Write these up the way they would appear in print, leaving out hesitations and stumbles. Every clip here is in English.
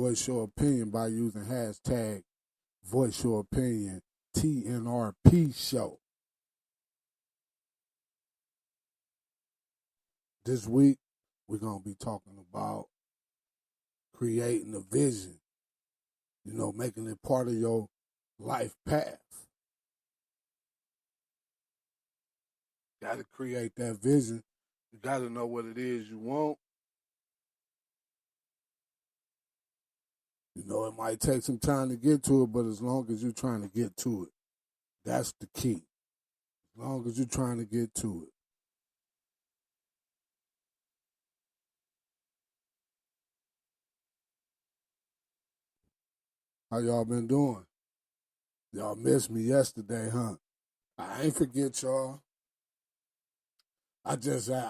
voice your opinion by using hashtag voice your opinion TNRP show. This week, we're going to be talking about creating a vision, making it part of your life path. Got to create that vision. You got to know what it is you want. It might take some time to get to it, but as long as you're trying to get to it, that's the key. As long as you're trying to get to it. How y'all been doing? Y'all missed me yesterday, huh? I ain't forget y'all. I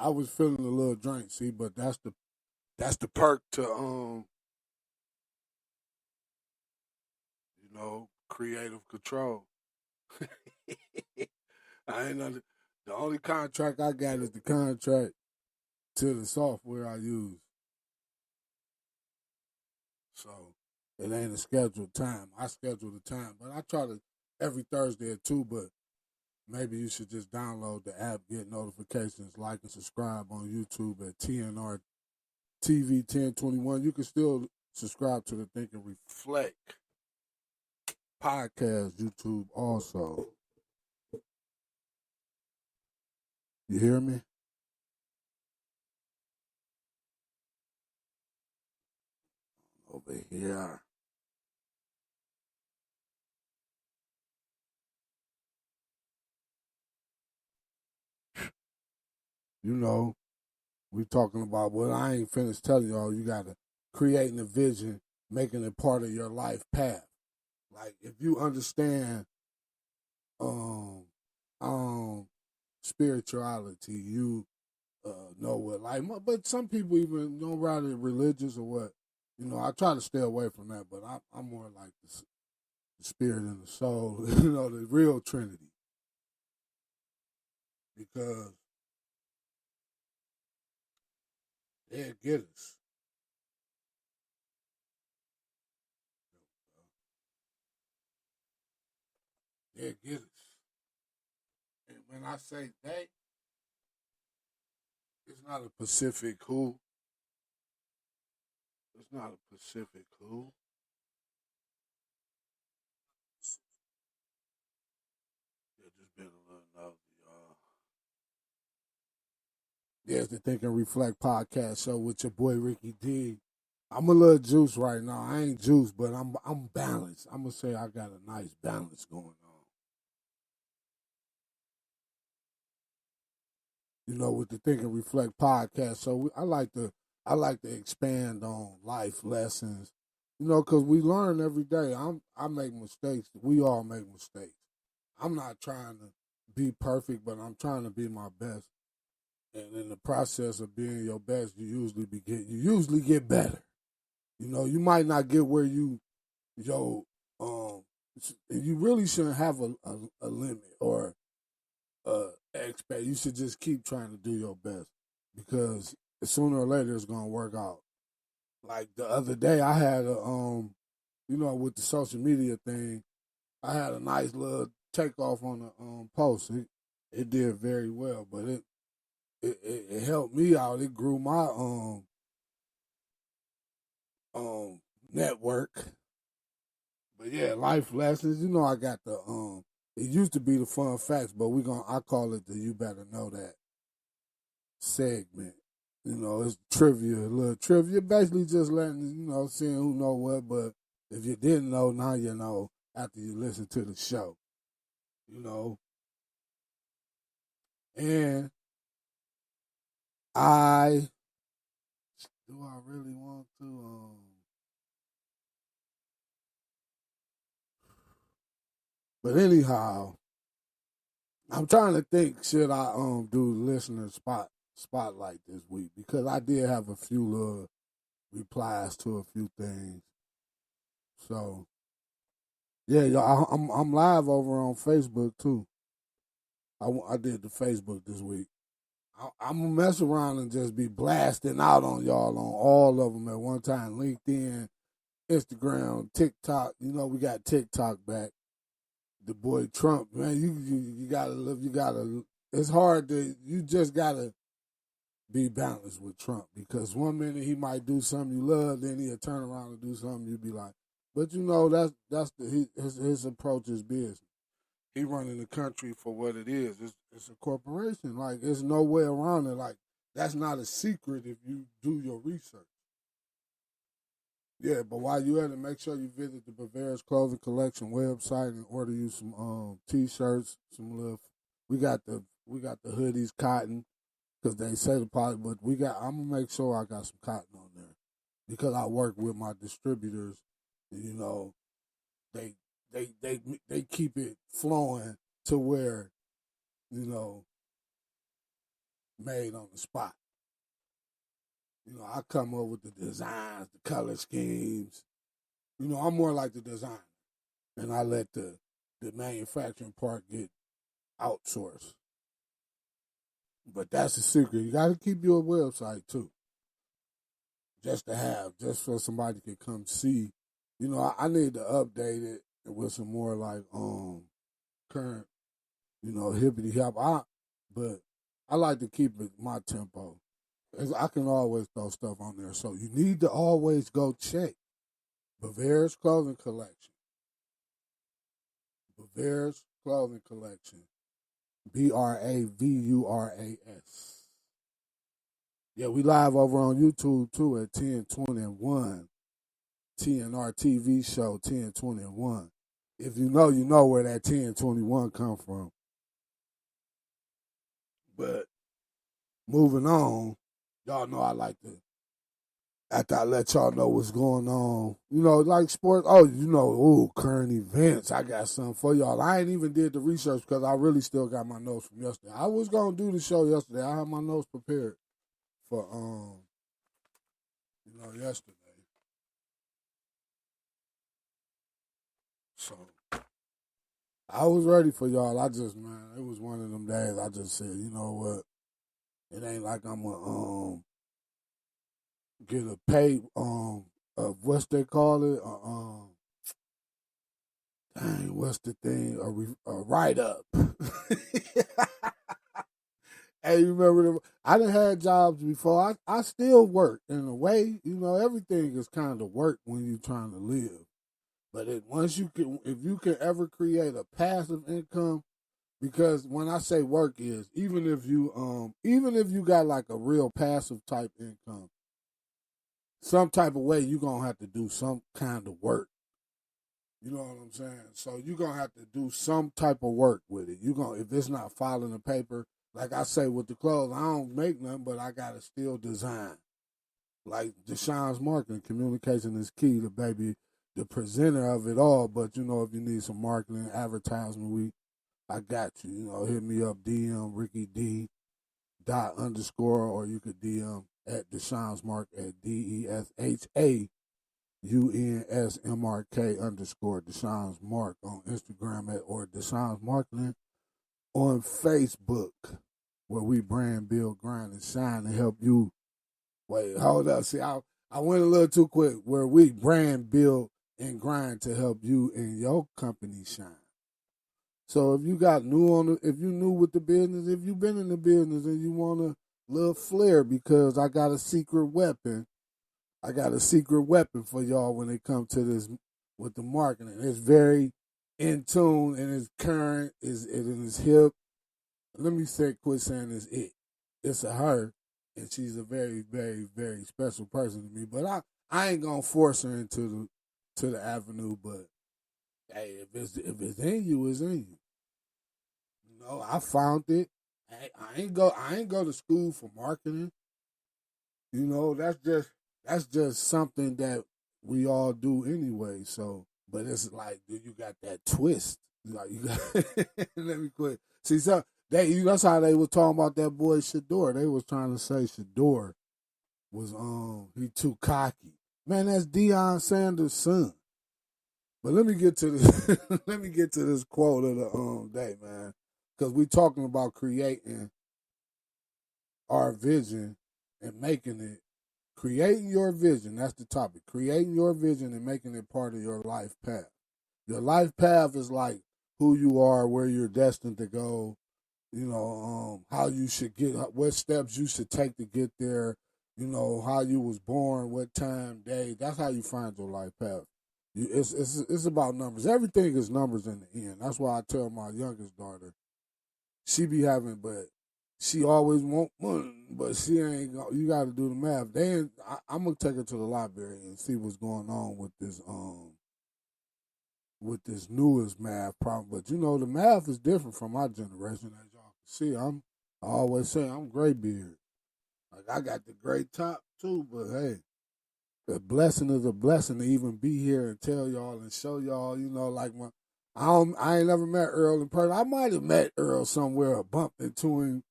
was feeling a little drunk, see, but that's the perk to creative control. I ain't under, the only contract I got is the contract to the software I use. So it ain't a scheduled time. I schedule the time, but I try to every Thursday at 2, but maybe you should just download the app, get notifications, like and subscribe on YouTube at TNR TV 1021. You can still subscribe to the Think and Reflect podcast, YouTube also. You hear me? Over here. We talking about what I ain't finished telling y'all. You got to creating a vision, making it part of your life path. Like if you understand spirituality, you know what life. But some people even don't rather religious or what. I try to stay away from that, but I'm more like the spirit and the soul. The real Trinity, because they'll get us. They'll get us. And when I say they, it's not a Pacific who. It's not a Pacific who. Yeah, just been a little nosy, y'all. There's the Think and Reflect podcast show with your boy Ricky D. I'm a little juiced right now. I ain't juiced, but I'm balanced. I'm gonna say I got a nice balance going on. With the Think and Reflect podcast. So I like to expand on life lessons. Because we learn every day. I make mistakes. We all make mistakes. I'm not trying to be perfect, but I'm trying to be my best. And in the process of being your best, you usually get better. You might not get where you really shouldn't have a limit or expect. You should just keep trying to do your best, because sooner or later it's gonna work out. Like the other day, I had with the social media thing, I had a nice little takeoff on the post. It did very well, but it helped me out. It grew my network. But yeah, life lessons. I got the it used to be the fun facts, but I call it the you better know that segment. It's trivia, a little trivia, basically just letting, seeing who know what, but if you didn't know, now you know after you listen to the show. And I do I really want to but anyhow, I'm trying to think, should I do listener spotlight this week, because I did have a few little replies to a few things. So yeah, y'all, I'm live over on Facebook too. I did the Facebook this week. I'm gonna mess around and just be blasting out on y'all on all of them at one time. LinkedIn, Instagram, TikTok. You know, we got TikTok back. The boy Trump, man, you gotta live. You gotta. It's hard to. You just gotta be balanced with Trump because one minute he might do something you love, then he'll turn around and do something you be like. But you know his approach is business. He running the country for what it is. It's a corporation. Like there's no way around it. Like that's not a secret if you do your research. Yeah, but while you at it, make sure you visit the Bavaria's Clothing Collection website and order you some t-shirts, some little. We got the hoodies, cotton, because they say the product, but we got. I'm gonna make sure I got some cotton on there because I work with my distributors. You know, they they keep it flowing to where you know made on the spot. You know, I come up with the designs, the color schemes. You know, I'm more like the designer, and I let the manufacturing part get outsourced. But that's the secret. You got to keep your website too, just to have, just so somebody can come see. You know, I need to update it with some more like current, hippity hop. But I like to keep it my tempo. I can always throw stuff on there, so you need to always go check Bavaria's Clothing Collection. Bavaria's Clothing Collection. Bravuras. Yeah, we live over on YouTube too at 1021. TNR TV show 1021. If you know where that 1021 come from. But moving on, y'all know I like to after I let y'all know what's going on, like sports. Oh, current events. I got something for y'all. I ain't even did the research because I really still got my notes from yesterday. I was gonna do the show yesterday. I had my notes prepared for yesterday. So I was ready for y'all. It was one of them days. I just said, you know what? It ain't like I'm gonna get a pay what's they call it dang, what's the thing a write up. Hey, you remember them? I done had jobs before. I still work in a way. Everything is kind of work when you're trying to live. But if you can ever create a passive income, because when I say work is even if you got like a real passive type income, some type of way you're gonna have to do some kind of work. You know what I'm saying? So you're gonna have to do some type of work with it. If it's not filing a paper, like I say with the clothes, I don't make nothing, but I gotta still design. Like Deshaun's marketing, communication is key to baby the presenter of it all. But if you need some marketing, advertisement, I got you. Hit me up, DM Ricky D _, or you could DM at Deshaun's Mark at DESHAUNSMRK _ Deshaun's Mark on Instagram or Deshaun's Marketing on Facebook, where we brand, build, grind, and shine to help you. Wait, hold up. See, I went a little too quick. Where we brand, build, and grind to help you and your company shine. So if you if you new with the business, if you've been in the business and you want a little flair, because I got a secret weapon. I got a secret weapon for y'all when it comes to this with the marketing. It's very in tune and it's current, it is hip. Let me quit saying it's it. It's a her, and she's a very, very, very special person to me. But I ain't gonna force her into the avenue. But hey, if it's in you, it's in you. I found it. I ain't go to school for marketing. That's just something that we all do anyway. So, but it's like, do you got that twist? Like you got. Let me quit. See, that's how they were talking about that boy Shador. They was trying to say Shador was he too cocky. Man, that's Deion Sanders' son. But let me get to this. Let me get to this quote of the day, man, because we talking about creating our vision and making it Creating your vision, that's the topic. Creating your vision and making it part of your life path. Your life path is like who you are, where you're destined to go, how you should get, what steps you should take to get there, how you was born, what time, day. That's how you find your life path. It's about numbers. Everything is numbers in the end. That's why I tell my youngest daughter, she be having, but she always want money, but she ain't. You got to do the math. I'm gonna take her to the library and see what's going on with this newest math problem. But the math is different from my generation, as y'all can see. I always say I'm gray beard. Like I got the gray top too, but hey, the blessing is a blessing to even be here and tell y'all and show y'all. Like I ain't never met Earl in person. I might have met Earl somewhere or bumped into him,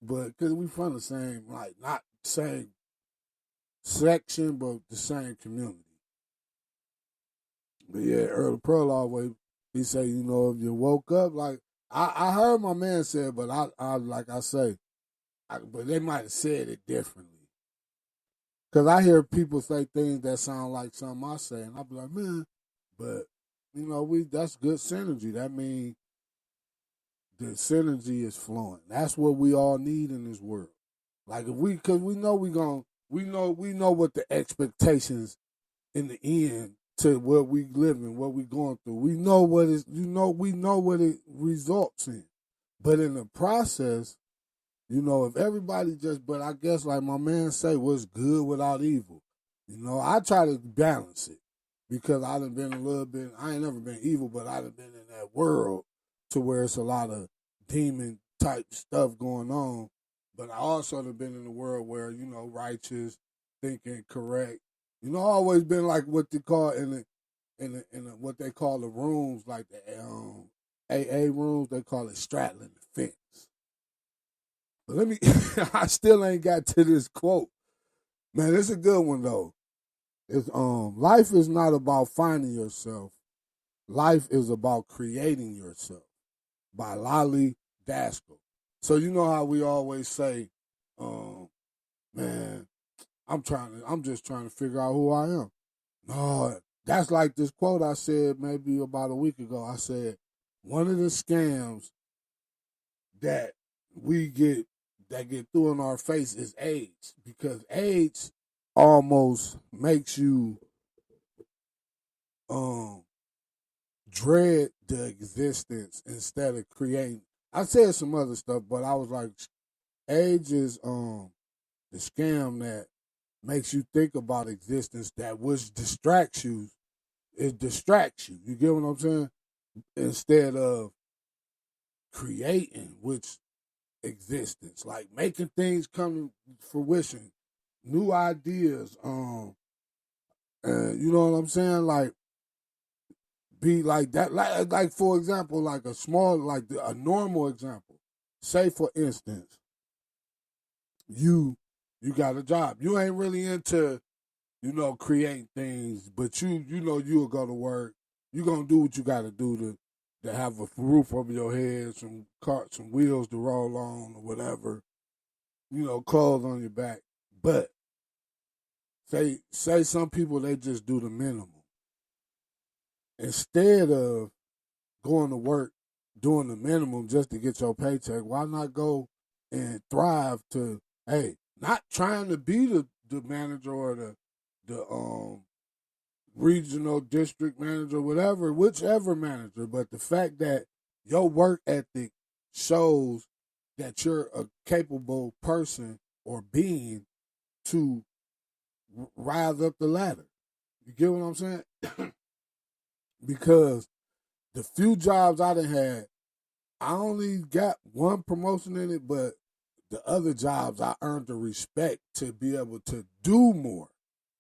but because we from the same, like not same section, but the same community. But yeah, Earl Pearl always, he say, if you woke up, like I heard my man say it, but I like I say, but they might have said it differently. Because I hear people say things that sound like something I say, and I be like, man, but that's good synergy. That means the synergy is flowing. That's what we all need in this world. Like because we know we know what the expectations in the end to what we live in, what we going through. We know what is, we know what it results in. But in the process, if everybody but I guess like my man say, what's good without evil. I try to balance it because I done been a little bit, I ain't never been evil, but I done been in that world to where it's a lot of demon type stuff going on. But I also have been in the world where, righteous, thinking, correct. Always been like what they call in what they call the rooms, like the AA rooms, they call it straddling the fence. But let me, I still ain't got to this quote. Man, it's a good one though. It's life is not about finding yourself. Life is about creating yourself, by Lolly Daskell. So you know how we always say, man, I'm just trying to figure out who I am. No, that's like this quote I said maybe about a week ago. I said, one of the scams that get through in our face is AIDS, because AIDS almost makes you dread the existence instead of creating. I said some other stuff, but I was like, AIDS is the scam that makes you think about existence, that which distracts you. It distracts you. You get what I'm saying? Instead of creating, which existence, like making things come to fruition, new ideas. You know what I'm saying? Like be like that. Like for example, like a small, like a normal example. Say for instance, you got a job. You ain't really into creating things, but you'll go to work. You're gonna do what you got to do to have a roof over your head, some wheels to roll on, or whatever. Clothes on your back. But say some people, they just do the minimum instead of going to work doing the minimum just to get your paycheck. Why not go and thrive to, hey, not trying to be the manager or the regional district manager, whatever, whichever manager, but the fact that your work ethic shows that you're a capable person or being to rise up the ladder. You get what I'm saying? Because the few jobs I done had, I only got one promotion in it, but the other jobs I earned the respect to be able to do more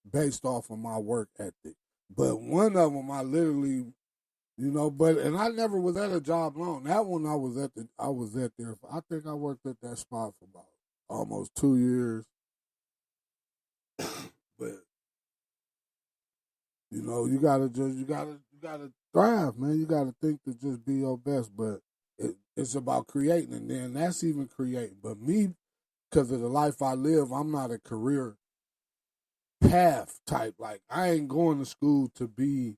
based off of my work ethic. But one of them I literally, and I never was at a job long. That one I was at there. I think I worked at that spot for about almost 2 years. But you gotta thrive, man. You gotta think to just be your best. But it's about creating, and then that's even creating. But me, because of the life I live, I'm not a career path type. Like I ain't going to school to be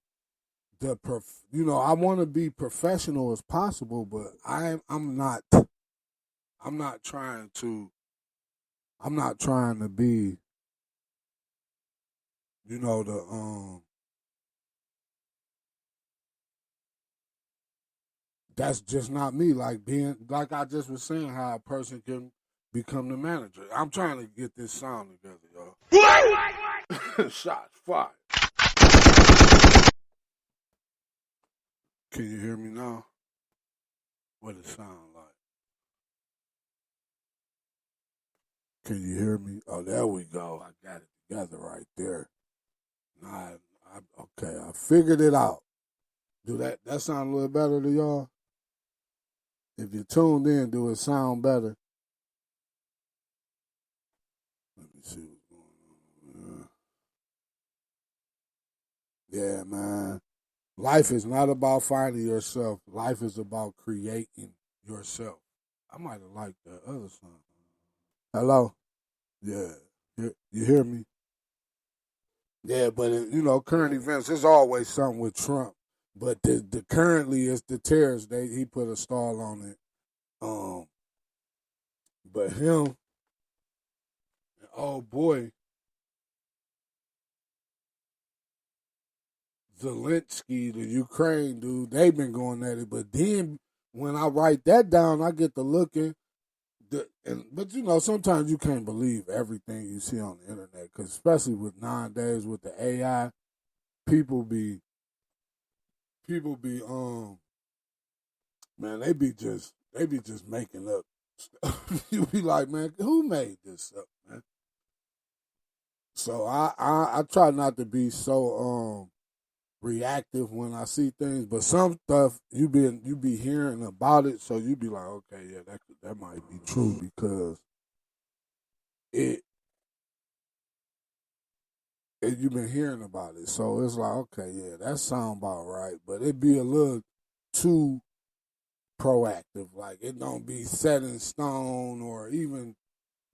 I want to be professional as possible, but I'm not trying to I'm not trying to be, the that's just not me. Like being like I just was saying, how a person can become the manager. I'm trying to get this sound together, y'all. Shots fired. Can you hear me now? What it sound like? Can you hear me? Oh, there we go. I got it together right there. Nah, okay, I figured it out. Do that sound a little better to y'all? If you tuned in, do it sound better? Let me see what's going on. Yeah, man. Life is not about finding yourself. Life is about creating yourself. I might have liked that other song. Hello? Yeah. You hear me? Yeah, but current events. There's always something with Trump, but the currently is the terrorists. He put a stall on it. Um, but him, oh boy, Zelensky, the Ukraine dude, they've been going at it. But then when I write that down, I get to looking. But sometimes you can't believe everything you see on the internet, because especially with nowadays with the AI, people be man, they be just making up stuff. You be like, man, who made this up, man? So I try not to be so reactive when I see things, but some stuff you be hearing about it, so you be like, okay, yeah, that might be true, because it, you've been hearing about it, so it's like, okay, yeah, that sound about right, but it be a little too proactive, like it don't be set in stone or even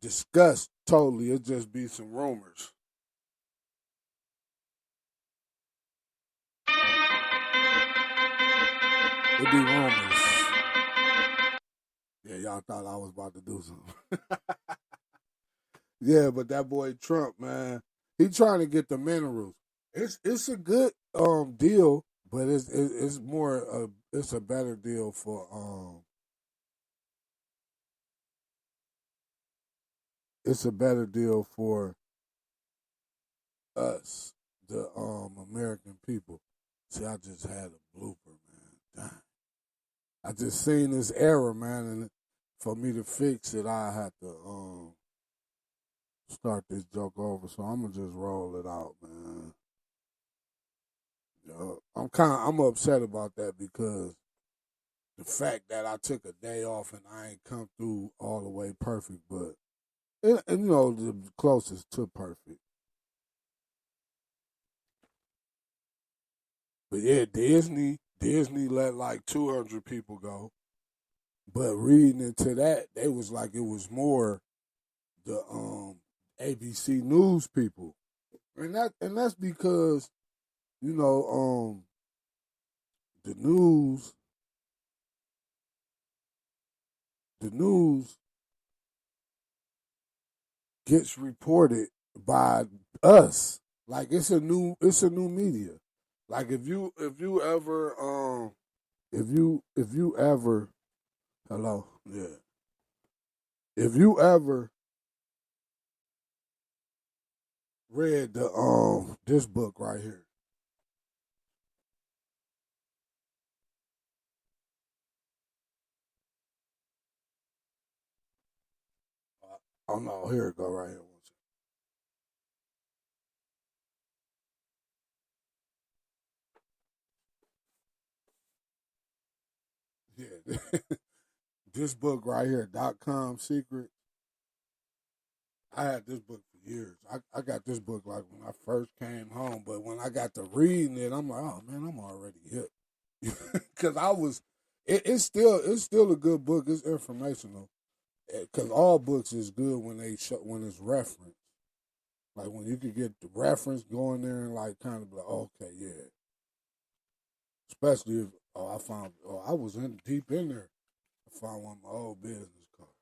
discussed totally. It just be some rumors. It be rumors. Yeah, y'all thought I was about to do something. Yeah, but that boy Trump, man, he trying to get the minerals. It's a good deal, but it's more it's a better deal for it's a better deal for us, the American people. See, I just had a blooper, man. Damn. I just seen this error, man, and for me to fix it, I had to start this joke over. So I'm gonna just roll it out, man. I'm upset about that, because the fact that I took a day off and I ain't come through all the way perfect, but the closest to perfect. But yeah, Disney let like 200 people go. But reading into that, they was like it was more the ABC News people, and that's because you know the news the news gets reported by us. Like it's a new media. Like if you ever if you ever hello, yeah, if you ever read the this book right here. Oh no, here it go right here. Yeah, this book right here, .com secret. I had this book for years. I got this book like when I first came home, but when I got to reading it, I'm like, oh man, I'm already hip. Because I was, it's still a good book. It's informational. Because all books is good when when it's referenced. Like when you could get the reference going there and like kind of be like, okay, yeah. Especially if I was in deep in there. I found one of my old business cards.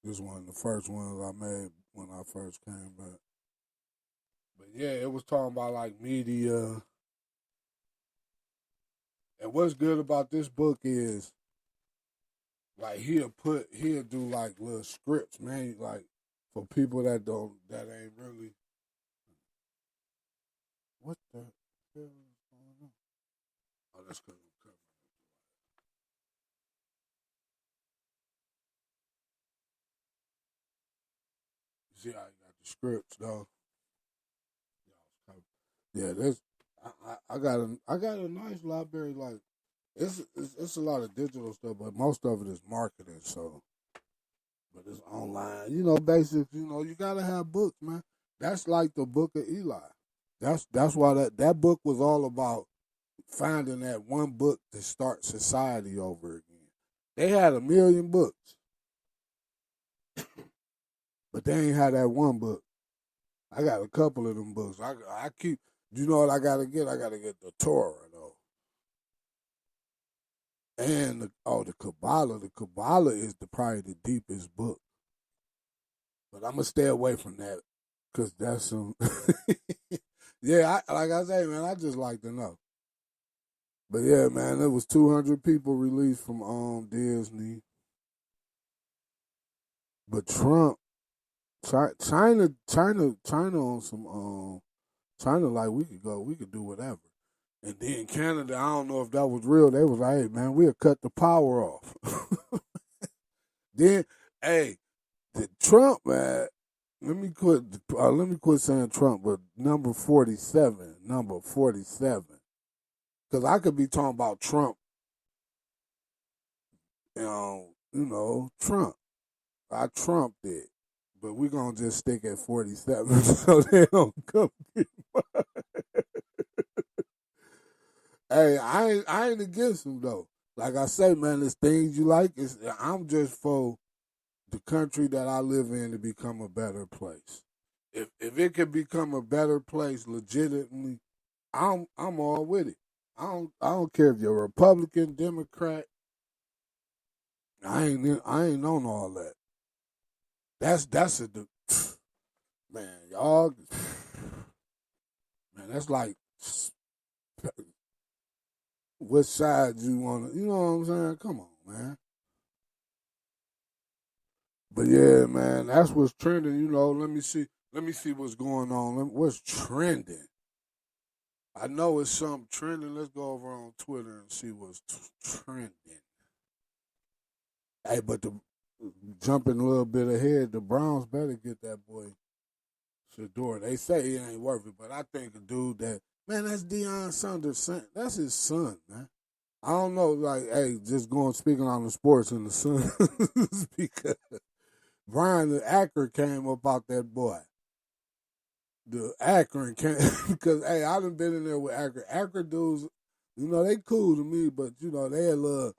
This one of the first ones I made when I first came back. But yeah, it was talking about like media. And what's good about this book is like he'll do like little scripts, man, like for people that ain't really what the hell is going on? Oh, that's because I'm covering. You see how you got the scripts though? Yeah, this I got a nice library. Like it's a lot of digital stuff, but most of it is marketing. So, but it's online. You know, basics. You know, you gotta have books, man. That's like the Book of Eli. That's why that book was all about finding that one book to start society over again. They had a million books, but they ain't had that one book. I got a couple of them books. I keep. You know what I gotta get? I gotta get the Torah though. And the Kabbalah. The Kabbalah is probably the deepest book. But I'm gonna stay away from that because that's some. Yeah, like I say, man, I just like to know. But yeah, man, there was 200 people released from Disney. But Trump, China on some China like we could do whatever. And then Canada, I don't know if that was real. They was like, hey man, we'll cut the power off. Then, hey, the Trump man, let me quit saying Trump, but number 47, because I could be talking about Trump, Trump. I trumped it, but we're gonna just stick at 47 so they don't come. Hey, I ain't against him though. Like I say, man, there's things you like. I'm just for the country that I live in to become a better place. If it could become a better place legitimately, I'm all with it. I don't care if you're a Republican, Democrat. I ain't on all that. That's a man, y'all. Man, that's like what side you want to. You know what I'm saying? Come on, man. But yeah, man, that's what's trending. You know, let me see. Let me see what's going on. What's trending? I know it's something trending. Let's go over on Twitter and see what's trending. Hey, but jumping a little bit ahead, the Browns better get that boy Shador. They say he ain't worth it, but I think a dude that's Deion Sanders' son. That's his son, man. I don't know, like, hey, just going speaking on the sports and the son, because Brian the Akron came up out that boy. The Akron came because hey, I done been in there with Akron. Akron dudes, they cool to me, but they a little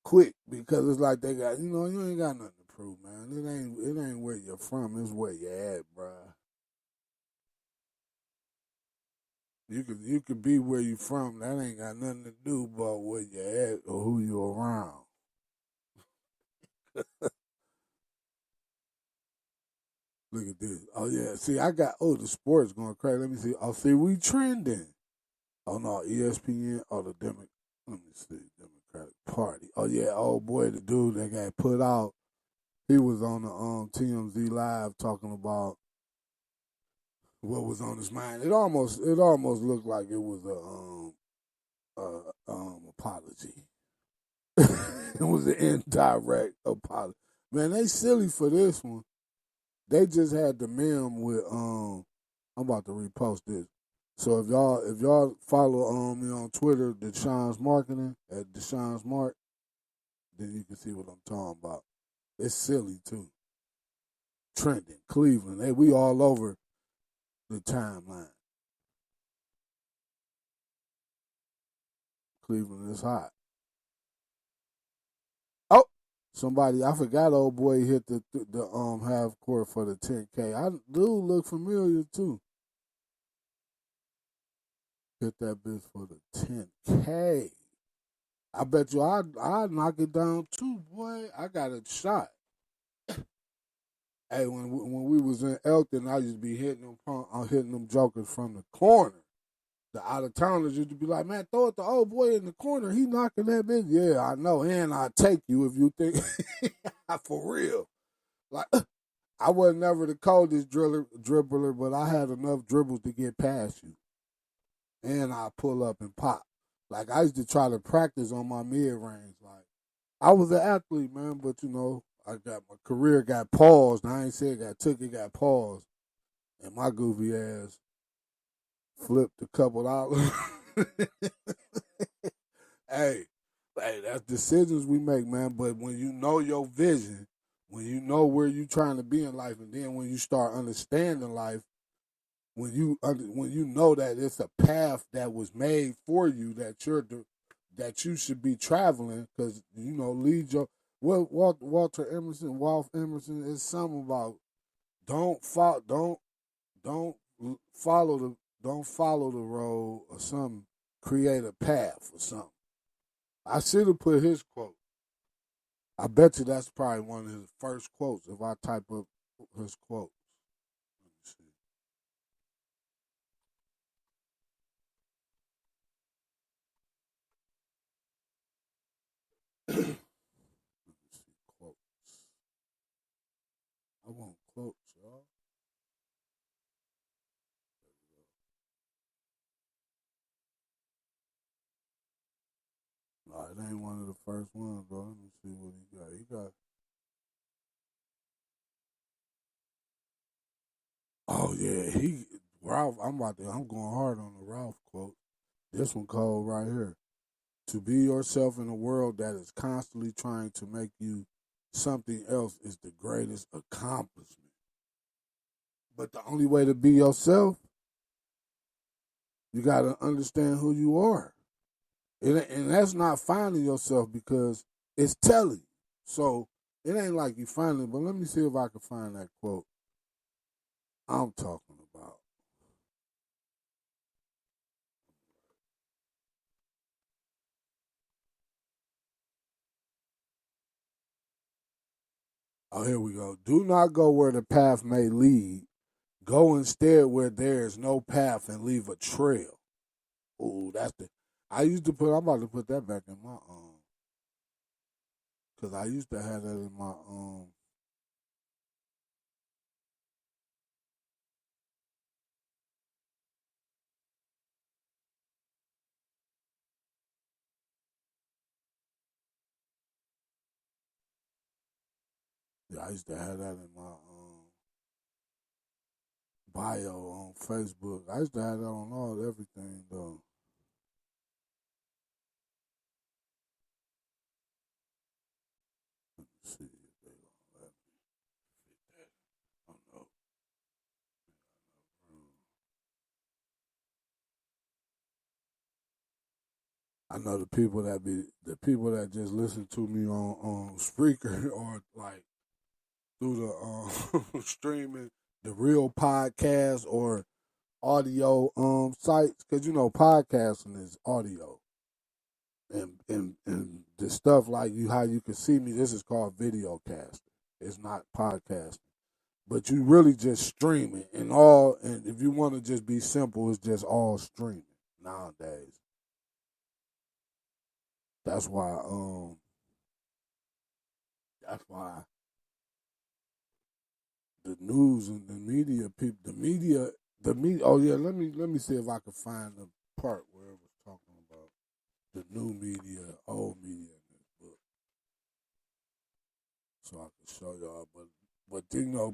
quick because it's like they got, you ain't got nothing to prove, man. It ain't where you're from, it's where you at, bruh. You could be where you from. That ain't got nothing to do about where you at or who you around. Look at this. Oh yeah. See, the sports going crazy. Let me see. Oh, see, we trending. Oh no, ESPN. Oh, let me see, Democratic Party. Oh yeah, old boy, the dude that got put out. He was on the TMZ Live talking about what was on his mind. It almost looked like it was a apology. It was an indirect apology. Man, they silly for this one. They just had the meme with I'm about to repost this. So if y'all follow me on Twitter, Deshaun's Marketing at Deshaun's Mark, then you can see what I'm talking about. It's silly too. Trending, Cleveland. Hey, we all over the timeline. Cleveland is hot. Oh, Somebody, I forgot, old boy hit the half court for the 10K. I do look familiar too. Hit that bitch for the 10K. I bet you I knock it down too, boy. I got a shot. Hey, when we was in Elkton, I used to be hitting them jokers from the corner. The out of towners used to be like, man, throw it to old boy in the corner. He knocking that bitch. Yeah, I know. And I'll take you if you think for real. Like I wasn't never the coldest dribbler, but I had enough dribbles to get past you. And I pull up and pop. Like I used to try to practice on my mid range. Like I was an athlete, man, but I got my career got paused. I ain't say it got paused. And my goofy ass flipped a couple dollars. hey, that's decisions we make, man. But when you know your vision, when you know where you're trying to be in life, and then when you start understanding life, when you know that it's a path that was made for you that you should be traveling, because lead your Walter Emerson, Wolf Emerson is something about don't follow don't follow the don't follow the road or something. Create a path or something. I should have put his quote. I bet you that's probably one of his first quotes if I type up his quote. Let me see quotes. I want quotes, y'all. No, it ain't one of the first ones, bro. Let me see what he got. He got. Oh yeah, he Ralph. I'm going hard on the Ralph quote. This one called right here. To be yourself in a world that is constantly trying to make you something else is the greatest accomplishment. But the only way to be yourself, you got to understand who you are. And that's not finding yourself because it's telling you. So it ain't like you finding it, but let me see if I can find that quote I'm talking about. Oh, here we go. Do not go where the path may lead. Go instead where there is no path and leave a trail. Ooh, that's the. I'm about to put that back in my because I used to have that in my yeah, I used to have that in my bio on Facebook. I used to have that on all everything though. Let's see if they gonna let me fit that. I don't know. I know the people that just listen to me on Spreaker or like through the streaming the real podcast or audio sites, because podcasting is audio, and the stuff like how you can see me, this is called video casting. It's not podcasting, but you really just streaming and if you want to just be simple, it's just all streaming nowadays. That's why that's why the news and the media. Oh yeah, let me see if I can find the part where it was talking about the new media, old media in this book, so I can show y'all. But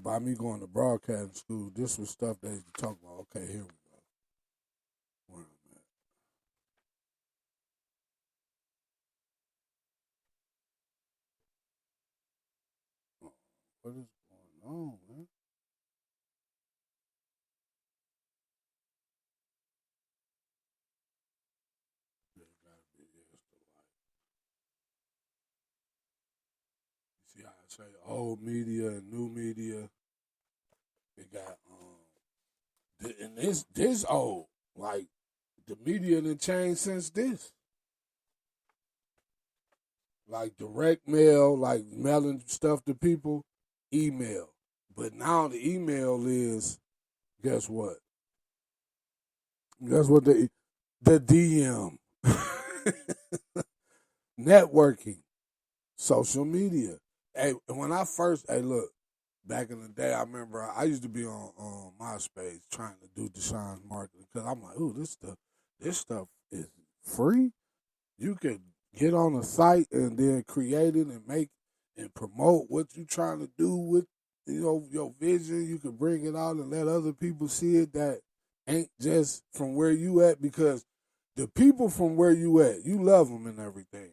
by me going to broadcasting school, this was stuff they used to talk about. Okay, here we go. Where I'm at. Oh, what is going on, man? There gotta be, yeah, it's the light. See how I say old media and new media. They got and this old like the media done changed since this. Like direct mail, like mailing stuff to people, email. But now the email is guess what? Guess what the DM. Networking, social media. Hey, when I first look, back in the day, I remember I used to be on MySpace trying to do Deshaun's marketing because I'm like, ooh, this stuff is free. You can get on a site and then create it and make and promote what you're trying to do with your vision. You can bring it out and let other people see it that ain't just from where you at because the people from where you at, you love them and everything.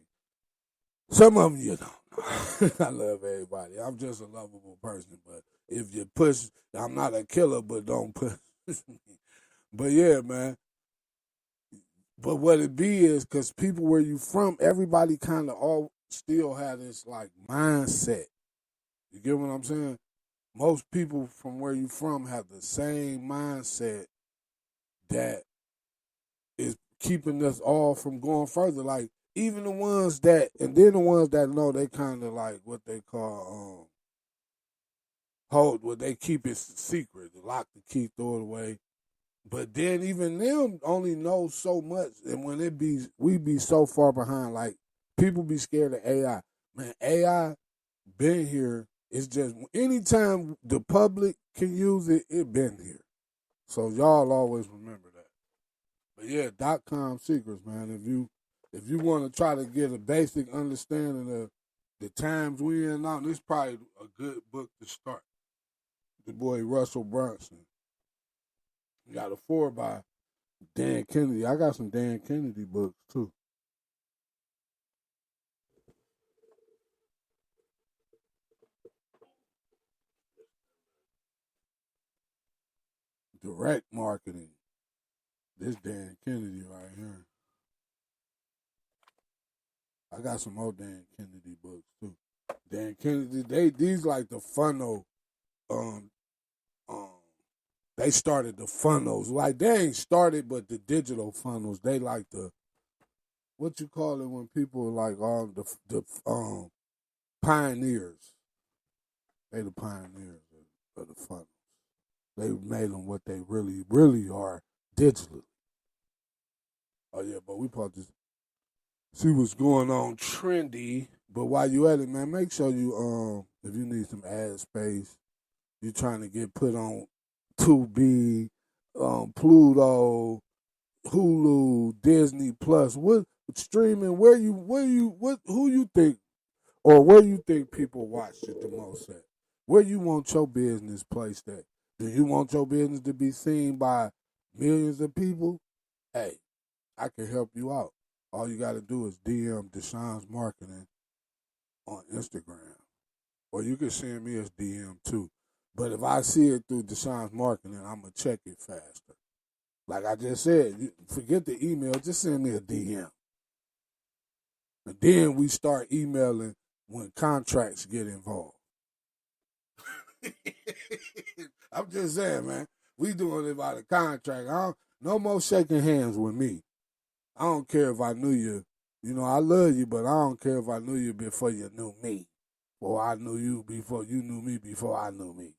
Some of them you don't. I love everybody. I'm just a lovable person, but if you push, I'm not a killer, but don't push me. But yeah, man. But what it be is because people where you from, everybody kind of all still have this like mindset. You get what I'm saying? Most people from where you from have the same mindset that is keeping us all from going further. Like even the ones that, and then the ones that know they kind of like what they call hold, what they keep it secret, lock the key, throw it away. But then even them only know so much, and when we be so far behind. Like people be scared of AI. Man, AI been here. It's just anytime the public can use it, it been here. So y'all always remember that. But yeah, .com secrets, man. If you want to try to get a basic understanding of the times we in now, this is probably a good book to start. The boy Russell Brunson. You got a 4 by Dan Kennedy. I got some Dan Kennedy books too. Direct marketing. This Dan Kennedy right here. I got some more Dan Kennedy books too. Dan Kennedy, these like the funnel. Um, um, they started the funnels. Like they ain't started, but the digital funnels. They like the what you call it when people like all the pioneers. They the pioneers of the funnels. They made them what they really, really are digitally. Oh yeah, but we probably just see what's going on trendy. But while you at it, man, make sure you if you need some ad space, you trying to get put on Tubi, Pluto, Hulu, Disney Plus. What streaming? What who you think or where you think people watch it the most at? Where you want your business placed at? Do you want your business to be seen by millions of people? Hey, I can help you out. All you got to do is DM Deshaun's Marketing on Instagram, or you can send me a DM too. But if I see it through Deshaun's Marketing, I'm gonna check it faster. Like I just said, forget the email. Just send me a DM, and then we start emailing when contracts get involved. I'm just saying, man. We doing it by the contract. No more shaking hands with me. I don't care if I knew you. You know, I love you, but I don't care if I knew you before you knew me. Or I knew you before you knew me before I knew me.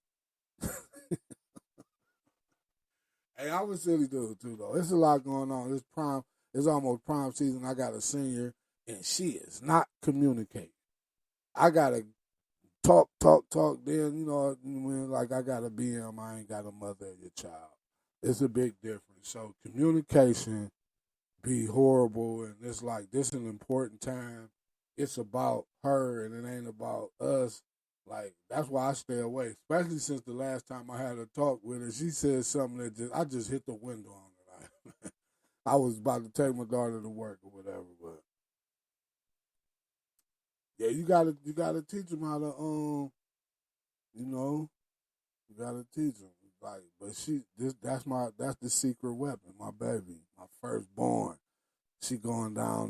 Hey, I'm a silly dude too, though. It's a lot going on. It's prime. It's almost prime season. I got a senior, and she is not communicating. I gotta talk, talk, talk. Then when like I got a BM, I ain't got a mother of your child. It's a big difference. So communication be horrible, and it's like this is an important time. It's about her, and it ain't about us. Like that's why I stay away, especially since the last time I had a talk with her. She said something that I just hit the window on her. Like, I was about to take my daughter to work or whatever, but yeah, you gotta teach them how to you know, you gotta teach them. Like, but that's the secret weapon, my baby, my firstborn. She going down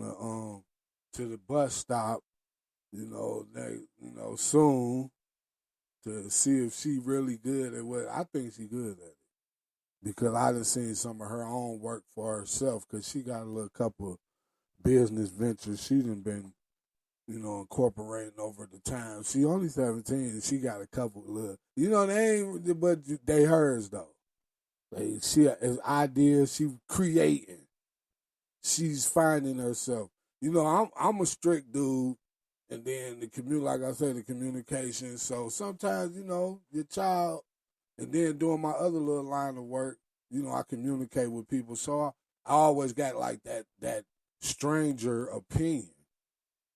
to the bus stop soon to see if she really good at what I think she good at it. Because I done seen some of her own work for herself because she got a little couple business ventures she done been, incorporating over the time. She only 17 and she got a couple little, they ain't, but they hers though. She has ideas, she creating. She's finding herself. I'm a strict dude, and then like I say, the communication. So sometimes, your child, and then doing my other little line of work, I communicate with people. So I always got like that stranger opinion,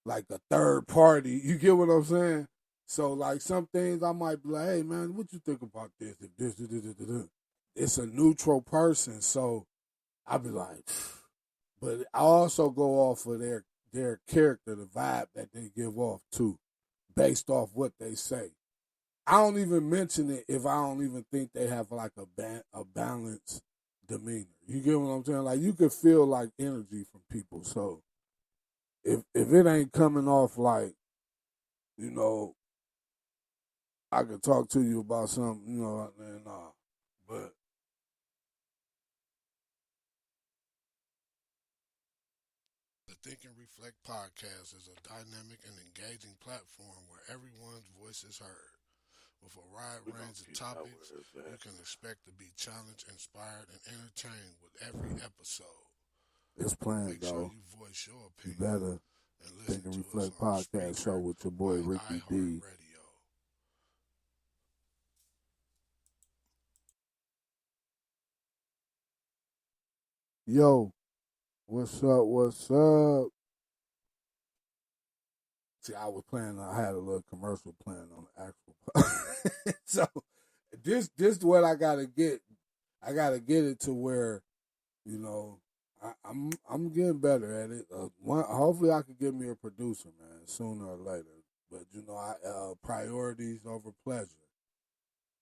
like a third party. You get what I'm saying? So like some things I might be like, hey man, what you think about this? If this, da, da, da, da, da. It's a neutral person, so I be like, but I also go off of their character, the vibe that they give off too, based off what they say. I don't even mention it if I don't even think they have like a balanced demeanor. You get what I'm saying? Like you can feel like energy from people. So if it ain't coming off like, you know, I could talk to you about something, and but the Think and Reflect podcast is a dynamic and engaging platform where everyone's voice is heard. With a wide range of topics, you can expect to be challenged, inspired, and entertained with every episode. It's planned, Make sure you voice your opinion. You better and listen Think and Reflect podcast show with your boy Ricky D. Yo, what's up? What's up? See, I had a little commercial plan on the actual. So this what I gotta get. I gotta get it to where, I'm getting better at it. Hopefully I can get me a producer, man, sooner or later. But priorities over pleasure.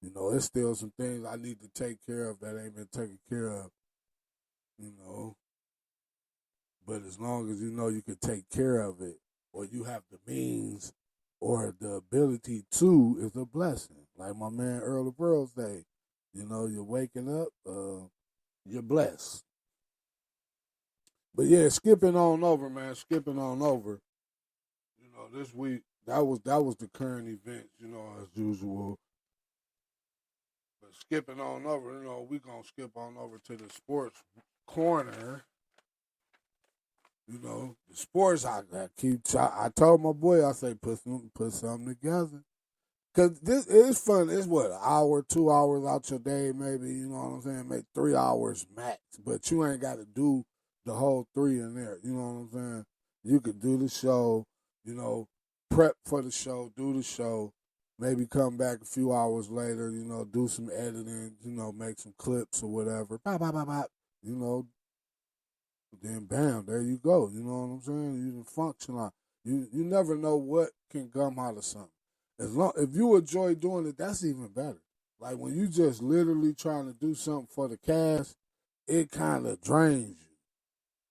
It's still some things I need to take care of that ain't been taken care of. You know, but as long as you can take care of it, or you have the means or the ability to, is a blessing. Like my man Earl of Pearl say, you're waking up, you're blessed. But yeah, skipping on over, man. Skipping on over. This week that was the current events, as usual. But skipping on over, we gonna skip on over to the sports corner. The sports I told my boy, I say put something together. Cause this is fun. It's what, an hour, 2 hours out your day, maybe, you know what I'm saying? Maybe 3 hours max. But you ain't gotta do the whole three in there. You know what I'm saying? You could do the show, prep for the show, do the show, maybe come back a few hours later, do some editing, make some clips or whatever. Bop, bop, bop, bop. Then bam, there you go. You know what I'm saying? You can function on. You never know what can come out of something. If you enjoy doing it, that's even better. Like when you just literally trying to do something for the cast, it kind of drains you.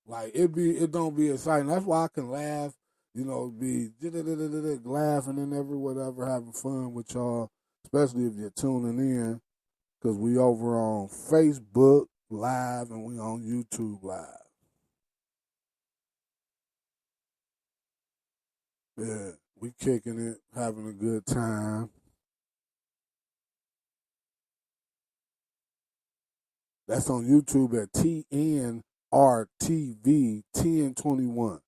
Like it don't be exciting. That's why I can laugh, be laughing and whatever, having fun with y'all, especially if you're tuning in, because we over on Facebook Live and we on YouTube Live. Yeah, we kicking it, having a good time. That's on YouTube at TNRTV 1021.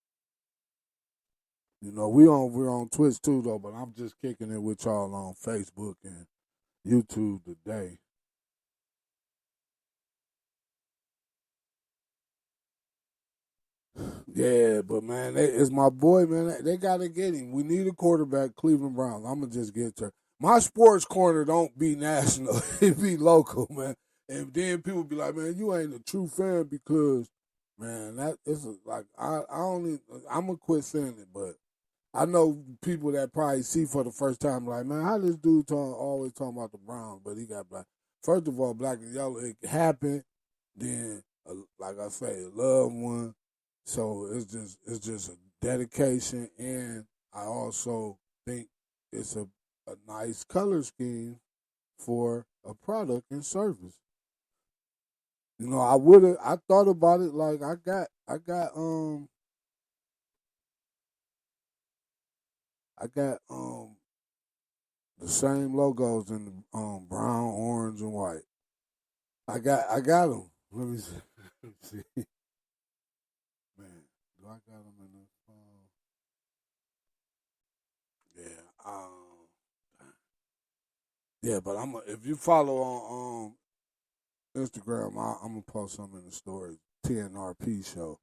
We're on Twitch too though, but I'm just kicking it with y'all on Facebook and YouTube today. Yeah, but man, it's my boy, man. They gotta get him. We need a quarterback, Cleveland Browns. I'm gonna just get to my sports corner. Don't be national; it be local, man. And then people be like, "Man, you ain't a true fan because, man, that is like I only I'm gonna quit saying it, but I know people that probably see for the first time, like, man, how this dude always talking about the Browns, but he got black. First of all, black and yellow, it happened. Then, like I say, a loved one. So it's just a dedication, and I also think it's a nice color scheme for a product and service. I thought about it like I got the same logos in the brown, orange, and white. I got them. Let me see. Let me see. Man, do I got them in the phone? Yeah. Yeah, but if you follow on Instagram, I'm gonna post some in the story. TNRP show.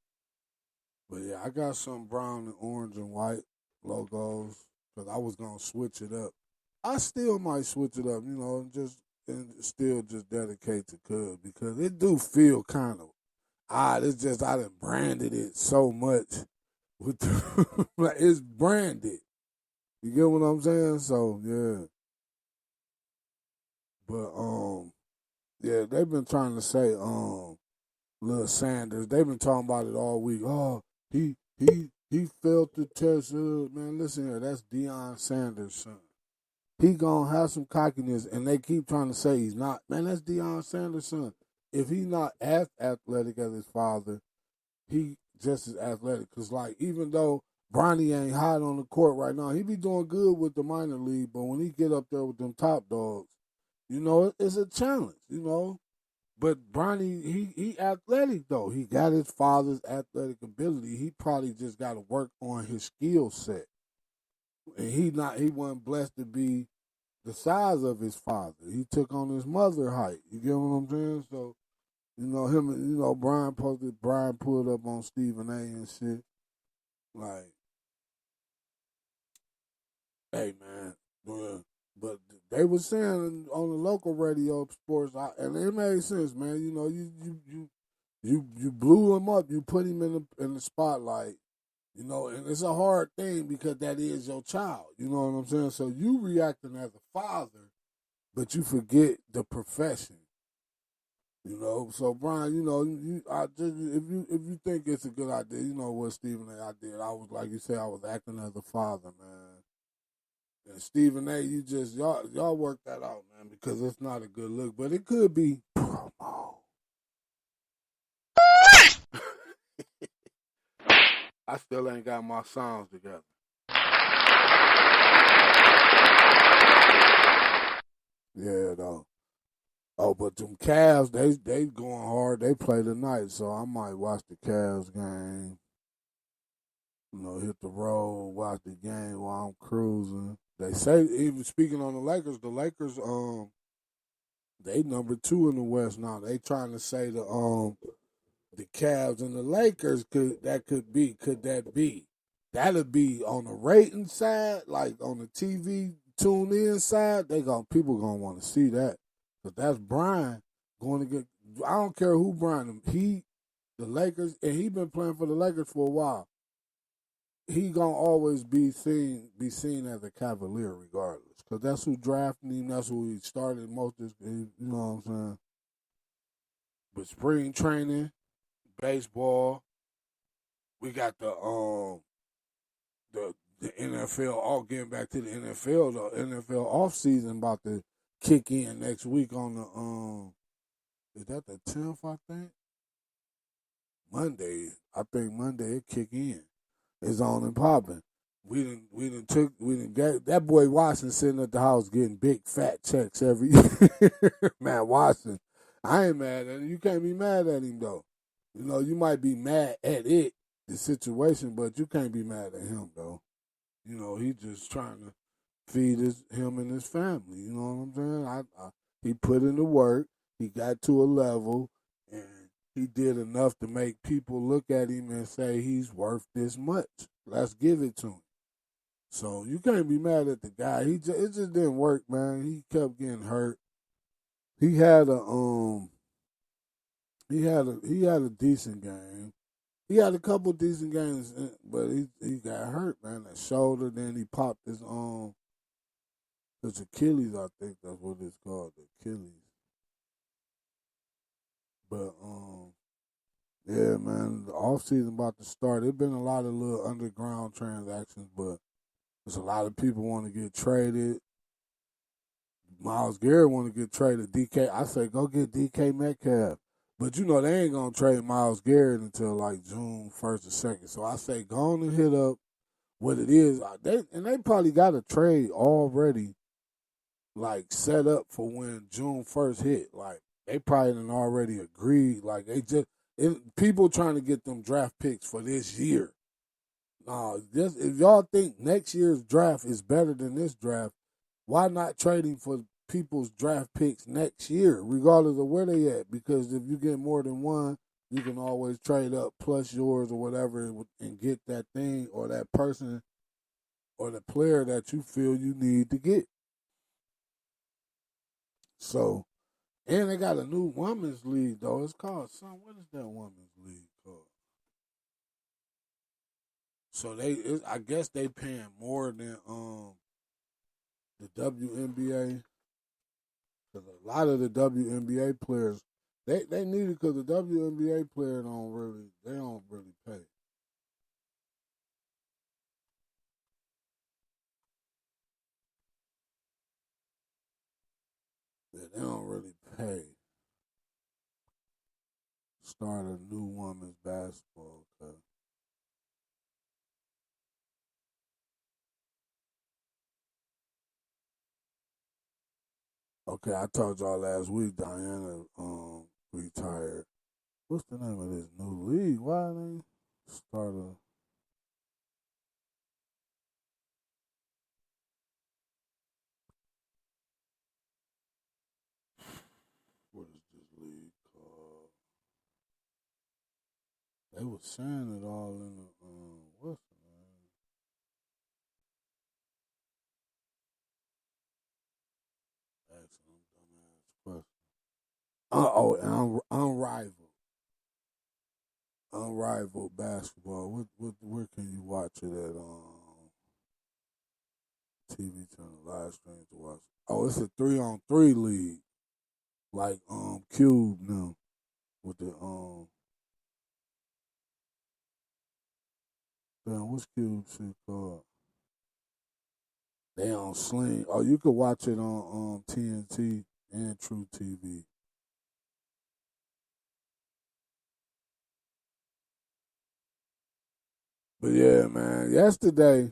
But yeah, I got some brown and orange and white logos because I was gonna switch it up. I still might switch it up, and still just dedicate to Cuz because it do feel kind of odd. It's just I done branded it so much with the, like it's branded. You get what I'm saying? So yeah, but yeah, they've been trying to say Lil Sanders. They've been talking about it all week. Oh, he failed the test. Man, listen here, that's Deion Sanders' son. He gonna have some cockiness, and they keep trying to say he's not. Man, that's Deion Sanders' son. If he's not as athletic as his father, he just as athletic. Cause like even though Bronny ain't hot on the court right now, he be doing good with the minor league. But when he get up there with them top dogs, it's a challenge. But Bronny, he athletic though. He got his father's athletic ability. He probably just got to work on his skill set. And he wasn't blessed to be the size of his father. He took on his mother height. You get what I'm saying? So him. Brian pulled up on Stephen A. and shit. Like, hey man, but they were saying on the local radio sports, and it made sense, man. You blew him up. You put him in the spotlight. And it's a hard thing because that is your child. You know what I'm saying? So you reacting as a father, but you forget the profession. So Brian, if you think it's a good idea, you know what Stephen A. I did. I was like you said, I was acting as a father, man. And Stephen A. You just y'all work that out, man, because it's not a good look, but it could be promo. I still ain't got my sounds together. Yeah, though. Oh, but them Cavs, they going hard. They play tonight, so I might watch the Cavs game. Hit the road, watch the game while I'm cruising. They say even speaking on the Lakers they number 2 in the West now. They trying to say the Cavs and the Lakers could that be? That'll be on the rating side, like on the TV tune in side. People gonna want to see that. But that's Brian going to get. I don't care who Brian. The Lakers, and he been playing for the Lakers for a while. He gonna always be seen as a Cavalier regardless, because that's who drafted him. That's who he started most of his. You know what I'm saying? But spring training, baseball, we got the NFL. All getting back to the NFL. The NFL offseason about to kick in next week on the is that the 10th? I think Monday. I think Monday it kick in. It's on and popping. We didn't get that boy Watson sitting at the house getting big fat checks every year. Man, Watson, I ain't mad at him. You can't be mad at him though. You might be mad at the situation, but you can't be mad at him though. He just trying to feed him and his family. You know what I'm saying? He put in the work. He got to a level, and he did enough to make people look at him and say he's worth this much. Let's give it to him. So you can't be mad at the guy. It just didn't work, man. He kept getting hurt. He had a decent game. He had a couple decent games, but he got hurt, man. That shoulder. Then he popped his Achilles. I think that's what it's called, the Achilles. But yeah, man, the off season about to start. There's been a lot of little underground transactions, but There's a lot of people want to get traded. Myles Garrett want to get traded. DK, I say go get DK Metcalf. But you know they ain't gonna trade Myles Garrett until like June 1st or 2nd. So I say go on and hit up what it is. They probably got a trade already like set up for when June 1st hit. Like they probably done already agreed. Like people trying to get them draft picks for this year. If y'all think next year's draft is better than this draft, why not trading for people's draft picks next year, regardless of where they at? Because if you get more than one, you can always trade up plus yours or whatever and get that thing or that person or the player that you feel you need to get. So, and they got a new women's league though. It's called what is that women's league called? So I guess they paying more than the WNBA. Because a lot of the WNBA players, they need it because the WNBA player don't really pay. Yeah, they don't really pay. Start a new women's basketball club. Okay, I told y'all last week Diana retired. What's the name of this new league? Why they start a what is this league called? They was saying it all in the what's the name? Asking them dumbass question. Unrivaled basketball. Where can you watch it at? TV channel, live stream to watch. Oh, it's a 3-on-3 league, like Cube now with the damn, what's Cube shit called? They on Sling. Oh, you could watch it on TNT and True TV. But yeah, man. Yesterday,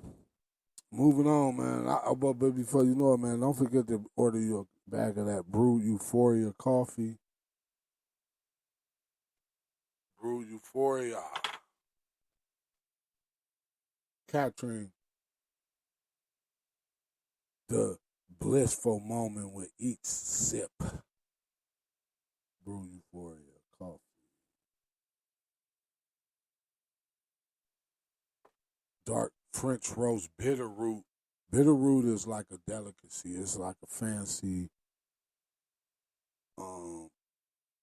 moving on, man. But before you know it, man, don't forget to order your bag of that Brew Euphoria coffee. Brew Euphoria. Capturing the blissful moment with each sip. Brew Euphoria coffee. Dark French roast bitter root. Bitter root is like a delicacy. It's like a fancy,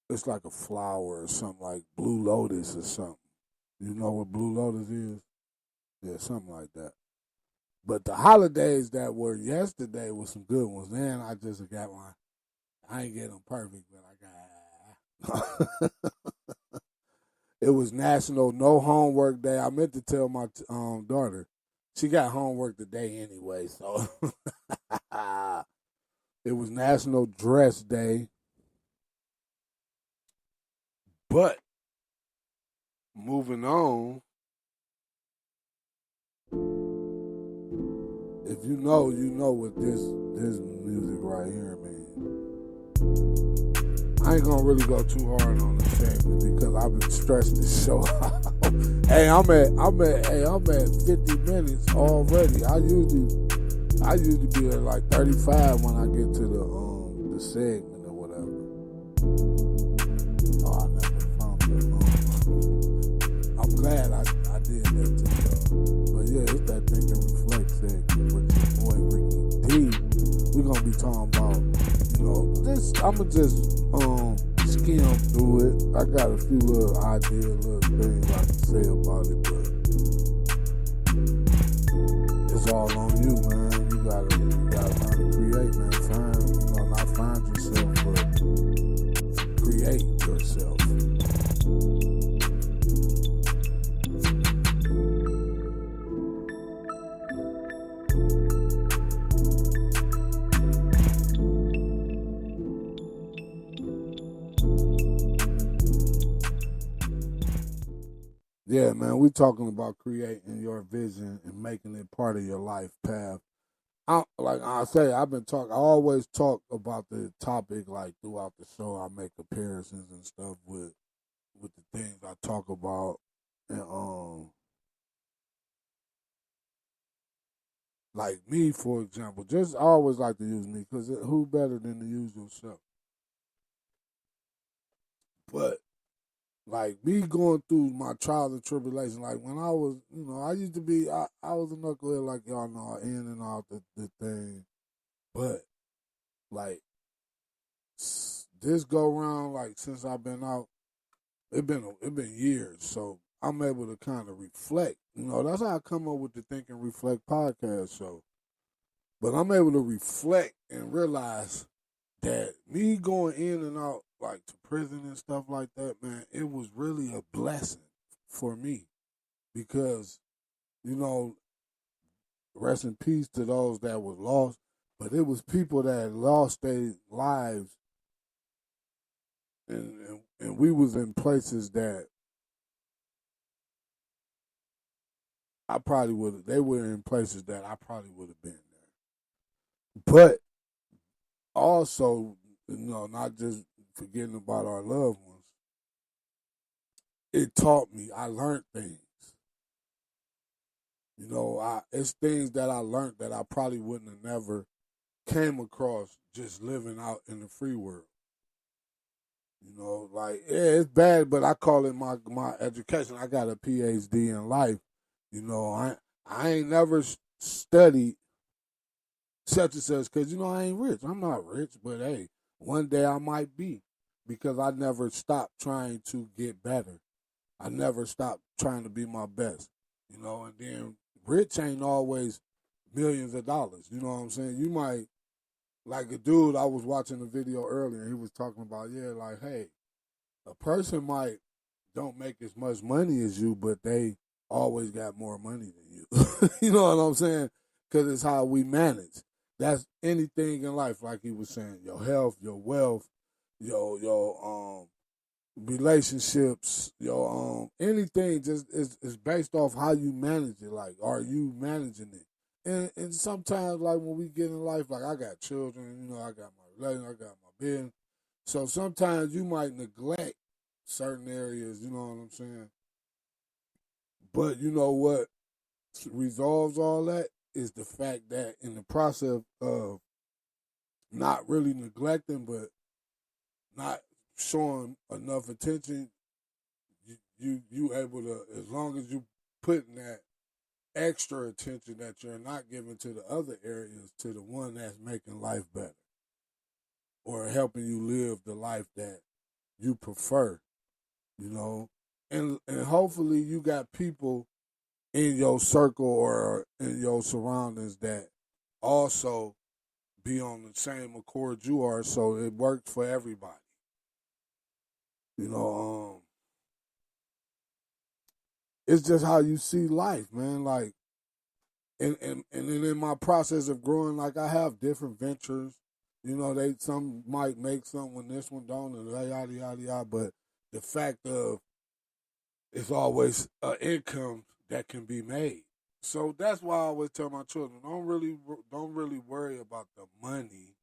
it's like a flower or something like Blue Lotus or something. You know what Blue Lotus is? Yeah, something like that. But the holidays that were yesterday was some good ones. Then I just got one. I ain't get them perfect, but I got. It was National No Homework Day. I meant to tell my daughter. She got homework today anyway, so it was National Dress Day. But moving on, if you know what this music right here means. I ain't gonna really go too hard on the segment because I've been stressing this show out. Hey, I'm at 50 minutes already. I usually be at like 35 when I get to the segment or whatever. Oh, I never found that. I'm glad I did that too. But yeah, it's that Think and Reflect segment with your boy Ricky D. We're gonna be talking about, I'ma just skim through it. I got a few little ideas, little things I can say about it, but it's all on you, man. You gotta learn to create, man. Not find yourself, but create yourself. Yeah, man, we talking about creating your vision and making it part of your life path. Like I say, I've been talking. I always talk about the topic like throughout the show. I make comparisons and stuff with the things I talk about, and like me, for example, just I always like to use me because who better than to use yourself? But like me going through my trials and tribulations, like when I was, I used to be, I was a knucklehead like y'all know, in and out the thing. But like this go round, like since I've been out, it been years, so I'm able to kind of reflect. That's how I come up with the Think and Reflect podcast show. But I'm able to reflect and realize that me going in and out like to prison and stuff like that, man, it was really a blessing for me because you know, rest in peace to those that was lost, but it was people that had lost their lives, and we was in places that I probably would. They were in places that I probably would have been there, but also, not just forgetting about our loved ones. It taught me. I learned things. It's things that I learned that I probably wouldn't have never came across just living out in the free world. Like yeah, it's bad, but I call it my education. I got a PhD in life. I ain't never studied such and such because I ain't rich. I'm not rich, but hey, one day I might be because I never stopped trying to get better. I never stopped trying to be my best. And then rich ain't always millions of dollars. You know what I'm saying? You might like a dude. I was watching a video earlier. He was talking about like hey, a person might don't make as much money as you, but they always got more money than you. You know what I'm saying? Because it's how we manage. That's anything in life, like he was saying, your health, your wealth, your relationships, your anything just is based off how you manage it. Like, are you managing it? And sometimes, like when we get in life, like I got children, I got my relationship, I got my business. So sometimes you might neglect certain areas, you know what I'm saying? But you know what resolves all that is the fact that in the process of not really neglecting, but not showing enough attention, you able to, as long as you putting that extra attention that you're not giving to the other areas, to the one that's making life better or helping you live the life that you prefer, you know, and hopefully you got people in your circle or in your surroundings that also be on the same accord you are, so it works for everybody. You know, it's just how you see life, man. Like, and then in my process of growing, like I have different ventures. They some might make some when this one don't, and yada yada yada. But the fact of it's always an income that can be made. So that's why I always tell my children don't really worry about the money,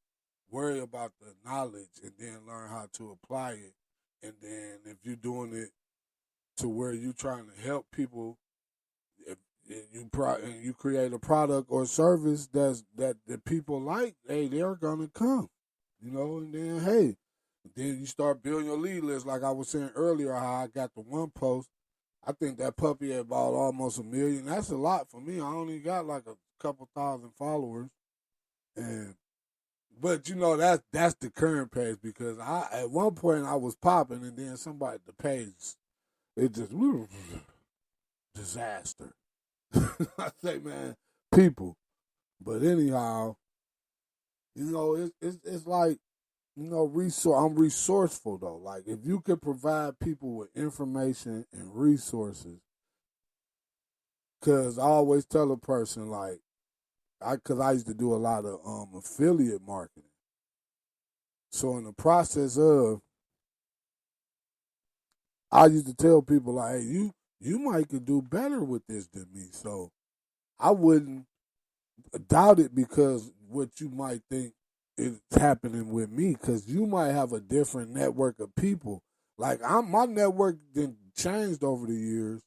worry about the knowledge, and then learn how to apply it. And then if you're doing it to where you're trying to help people, if you create a product or service that people like, hey, they're gonna come, and then hey, then you start building your lead list. Like I was saying earlier, how I got the one post. I think that puppy had about almost 1 million. That's a lot for me. I only got like a couple thousand followers, and but that's the current page because I at one point I was popping, and then somebody the page it just disaster. I say, man, people. But anyhow, it's like I'm resourceful though. Like if you could provide people with information and resources, because I always tell a person like because I used to do a lot of affiliate marketing. So in the process of, I used to tell people like, hey, you might could do better with this than me. So I wouldn't doubt it because what you might think is happening with me, because you might have a different network of people. Like my network didn't changed over the years,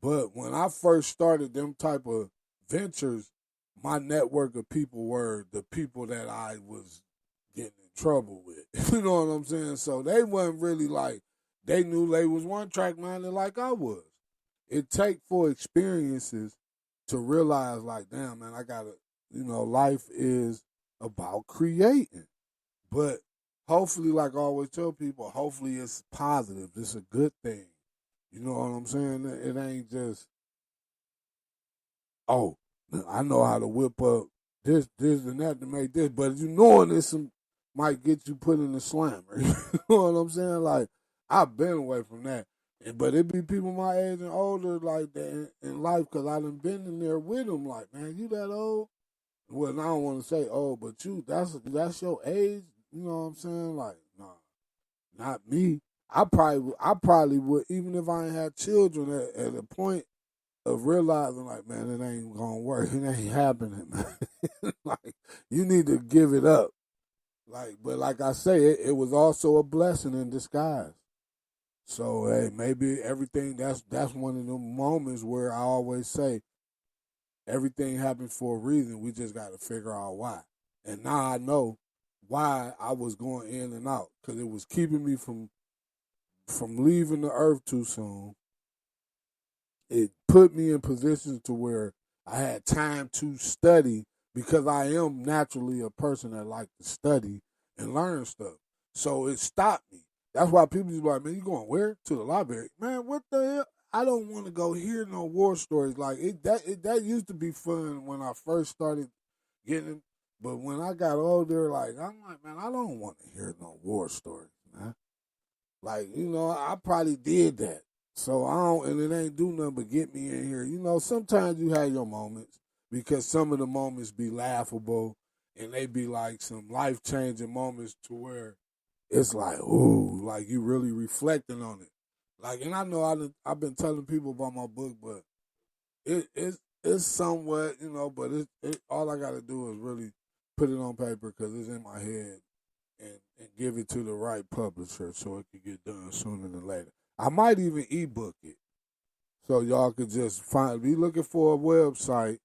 but when I first started them type of ventures, my network of people were the people that I was getting in trouble with. You know what I'm saying? So they wasn't really like, they knew they was one track minded like I was. It take for experiences to realize like, damn man, I gotta, life is about creating. But hopefully, like I always tell people, hopefully it's positive. It's a good thing. You know what I'm saying? It ain't just, oh, I know how to whip up this, and that to make this, but you knowing this might get you put in the slammer. You know what I'm saying? Like, I've been away from that. But it be people my age and older like that in life because I done been in there with them. Like, man, you that old? Well, I don't want to say old, but that's your age. You know what I'm saying? Like, nah, not me. I probably would, even if I ain't had children at a point of realizing like, man, it ain't gonna work. It ain't happening, man. Like, you need to give it up. Like, but like I say, it was also a blessing in disguise. So hey, maybe everything that's one of the moments where I always say everything happens for a reason. We just got to figure out why. And now I know why I was going in and out because it was keeping me from leaving the earth too soon. It put me in positions to where I had time to study because I am naturally a person that like to study and learn stuff. So it stopped me. That's why people be like, man, you going where? To the library. Man, what the hell? I don't want to go hear no war stories. Like that used to be fun when I first started getting, but when I got older, like I'm like, man, I don't want to hear no war stories, man. Like, I probably did that. So I don't, and it ain't do nothing but get me in here. Sometimes you have your moments because some of the moments be laughable and they be like some life changing moments to where it's like, ooh, like you really reflecting on it. Like, and I know I've been telling people about my book, but it's somewhat, but all I got to do is really put it on paper because it's in my head and give it to the right publisher so it can get done sooner than later. I might even ebook it so y'all could just be looking for a website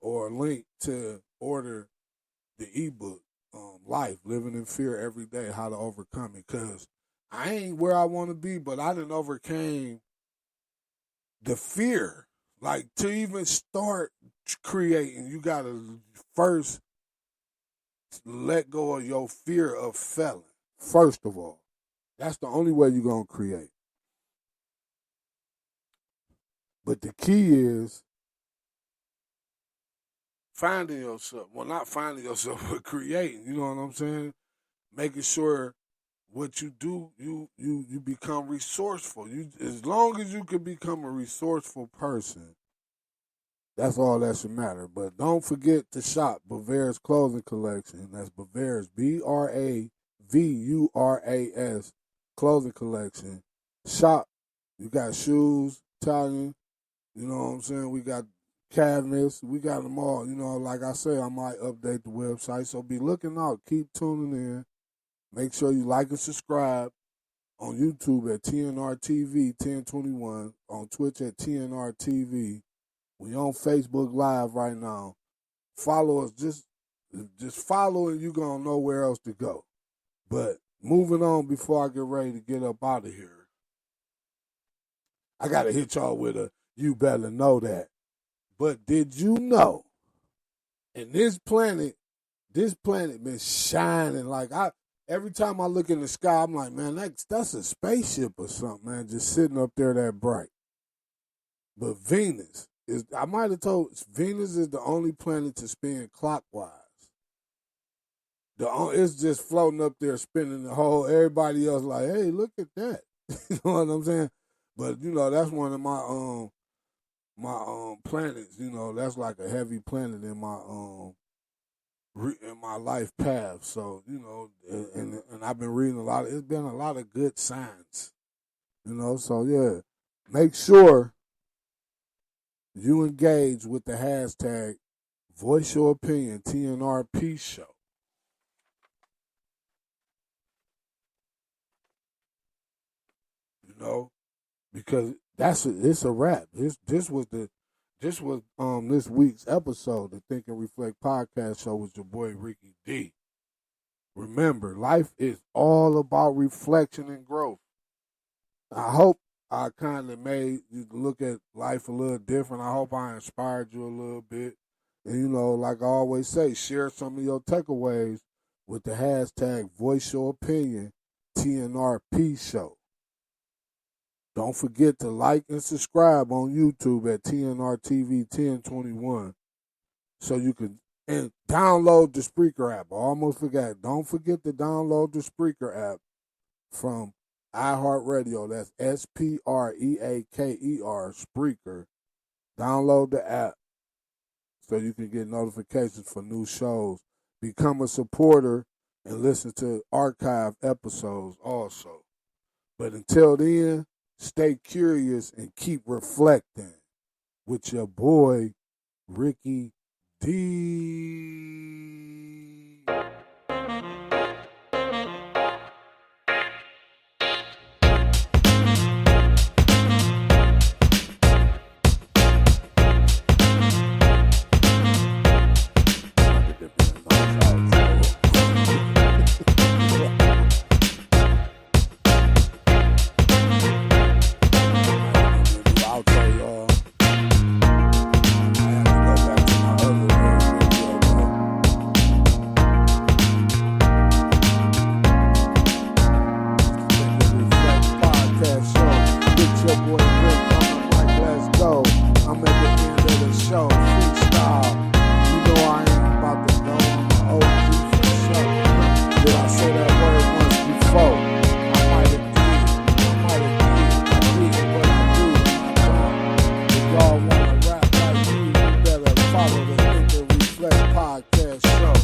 or a link to order the ebook, Life, Living in Fear Every Day, How to Overcome It. Because I ain't where I want to be, but I done overcame the fear. Like, to even start creating, you got to first let go of your fear of failing, first of all. That's the only way you're going to create. But the key is finding yourself. Well, not finding yourself, but creating. You know what I'm saying? Making sure what you do, you become resourceful. You, as long as you can become a resourceful person, that's all that should matter. But don't forget to shop Bavaria's clothing collection. That's Bavaria's BRAVURAS clothing collection. Shop. You got shoes, Italian. You know what I'm saying? We got cabinets. We got them all. Like I say, I might update the website. So be looking out. Keep tuning in. Make sure you like and subscribe on YouTube at TNR TV 1021, on Twitch at TNR TV. We on Facebook Live right now. Follow us. Just follow and you're going to know where else to go. But moving on before I get ready to get up out of here, I got to hit y'all with a you better know that. But did you know? And this planet been shining like every time I look in the sky, I'm like, man, that's a spaceship or something, man, just sitting up there that bright. But Venus is, I might have told, Venus is the only planet to spin clockwise. It's just floating up there spinning the whole, everybody else like, hey, look at that. You know what I'm saying? But that's one of my planets. That's like a heavy planet in my life path. So and I've been reading a lot. It's been a lot of good signs. So yeah. make sure you engage with the hashtag Voice Your Opinion TNRP Show. You know, because it's a wrap. This was this week's episode, the Think and Reflect podcast show with your boy Ricky D. Remember, life is all about reflection and growth. I hope I kind of made you look at life a little different. I hope I inspired you a little bit. And, like I always say, share some of your takeaways with the hashtag Voice Your Opinion TNRP Show. Don't forget to like and subscribe on YouTube at TNRTV 1021 so you can and download the Spreaker app. I almost forgot. Don't forget to download the Spreaker app from iHeartRadio. That's SPREAKER, Spreaker. Download the app so you can get notifications for new shows. Become a supporter and listen to archive episodes also. But until then, stay curious and keep reflecting with your boy, Ricky D. Follow the Think and Reflect podcast show.